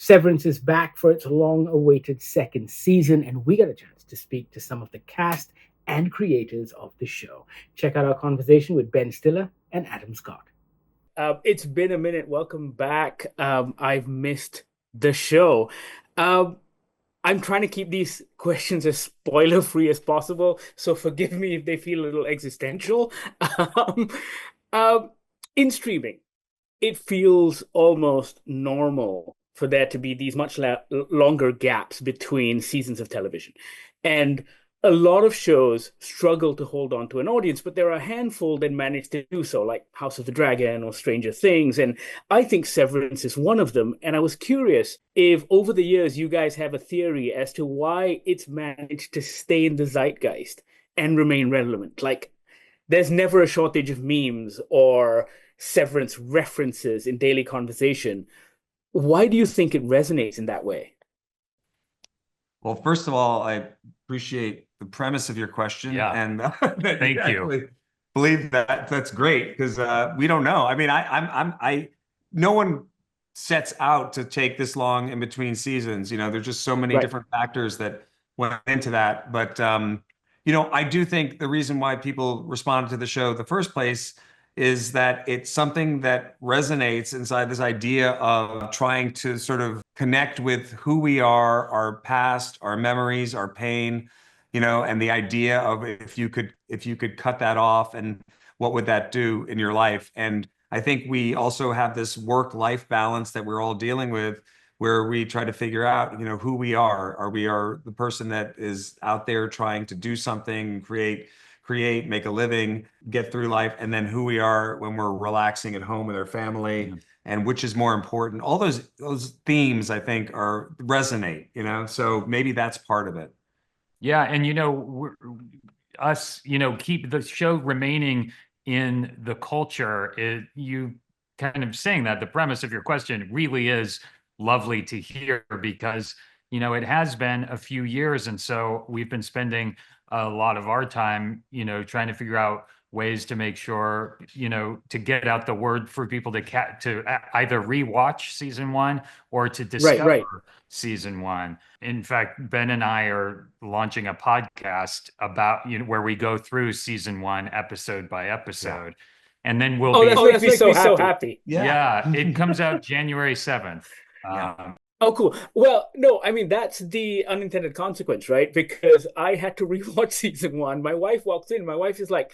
Severance is back for its long-awaited second season, and we got a chance to speak to some of the cast and creators of the show. Check out our conversation with Ben Stiller and Adam Scott. It's been a minute. Welcome back. I've missed the show. I'm trying to keep these questions as spoiler-free as possible, so forgive me if they feel a little existential. Um, in streaming, it feels almost normal for there to be these much longer gaps between seasons of television. And a lot of shows struggle to hold on to an audience, but there are a handful that manage to do so, like House of the Dragon or Stranger Things. And I think Severance is one of them. And I was curious if over the years you guys have a theory as to why it's managed to stay in the zeitgeist and remain relevant. Like, there's never a shortage of memes or Severance references in daily conversation. Why do you think it resonates in that way? Well, first of all, I appreciate the premise of your question, and Thank you. Believe that. That's great, because we don't know. I mean, no one sets out to take this long in between seasons. You know, there's just so many different factors that went into that. But you know, I do think the reason why people responded to the show in the first place is that it's something that resonates inside this idea of trying to sort of connect with who we are, our past, our memories, our pain, you know, and the idea of if you could cut that off, and what would that do in your life? And I think we also have this work-life balance that we're all dealing with, where we try to figure out, you know, who we are. Are we the person that is out there trying to do something, create, make a living, get through life, and then who we are when we're relaxing at home with our family, and which is more important. All those themes, I think, resonate, you know, so maybe that's part of it. Yeah, and you know, keep the show remaining in the culture. You kind of saying that the premise of your question really is lovely to hear, because you know, it has been a few years, and so we've been spending a lot of our time, you know, trying to figure out ways to make sure, you know, to get out the word for people to either rewatch season one or to discover season one. In fact, Ben and I are launching a podcast about, you know, where we go through season one episode by episode. And then we'll that makes me so happy. Yeah, it comes out January 7th. Oh, cool. Well, no, I mean, that's the unintended consequence, right? Because I had to rewatch season one. My wife walks in. My wife is like,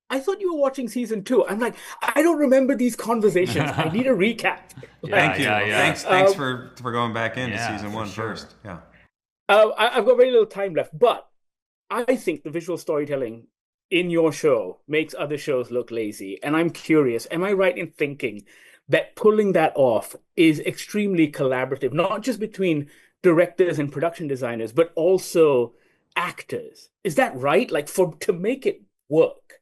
I thought you were watching season two. I'm like, I don't remember these conversations. I need a recap. Thank you. Thanks for going back into season one first. Yeah. I've got very little time left, but I think the visual storytelling in your show makes other shows look lazy. And I'm curious, am I right in thinking that pulling that off is extremely collaborative, not just between directors and production designers, but also actors? Is that right? Like, to make it work?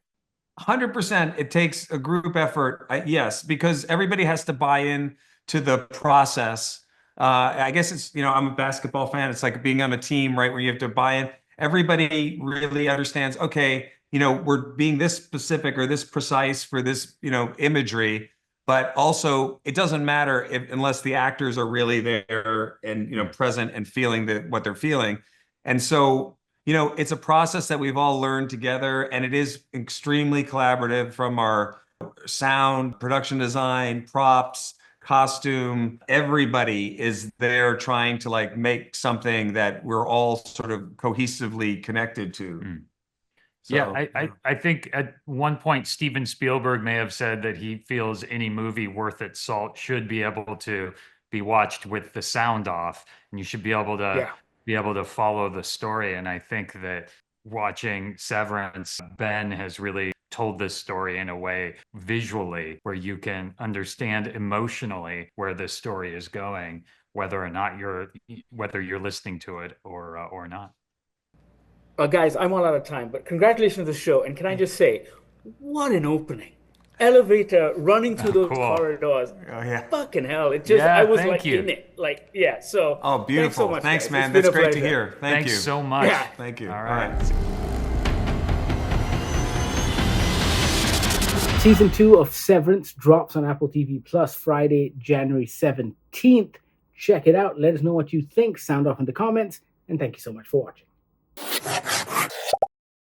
100%. It takes a group effort. Yes, because everybody has to buy in to the process. I guess it's, you know, I'm a basketball fan. It's like being on a team, right, where you have to buy in. Everybody really understands, okay, you know, we're being this specific or this precise for this, you know, imagery. But also, it doesn't matter unless the actors are really there and, you know, present and feeling what they're feeling. And so, you know, it's a process that we've all learned together, and it is extremely collaborative, from our sound, production design, props, costume. Everybody is there trying to like make something that we're all sort of cohesively connected to. So, I think at one point Steven Spielberg may have said that he feels any movie worth its salt should be able to be watched with the sound off, and you should be able to follow the story. And I think that watching Severance, Ben has really told this story in a way visually where you can understand emotionally where this story is going, whether you're listening to it or not. Guys, I'm all out of time, but congratulations on the show. And can I just say, what an opening. Elevator running through those corridors. Oh, yeah. Fucking hell. It just, I was like in it. Like, yeah. So, oh, beautiful. Thanks so much, thanks, guys. Man. That's great to hear. Thanks so much. Yeah. Thank you. All right. Season 2 of Severance drops on Apple TV Plus Friday, January 17th. Check it out. Let us know what you think. Sound off in the comments. And thank you so much for watching.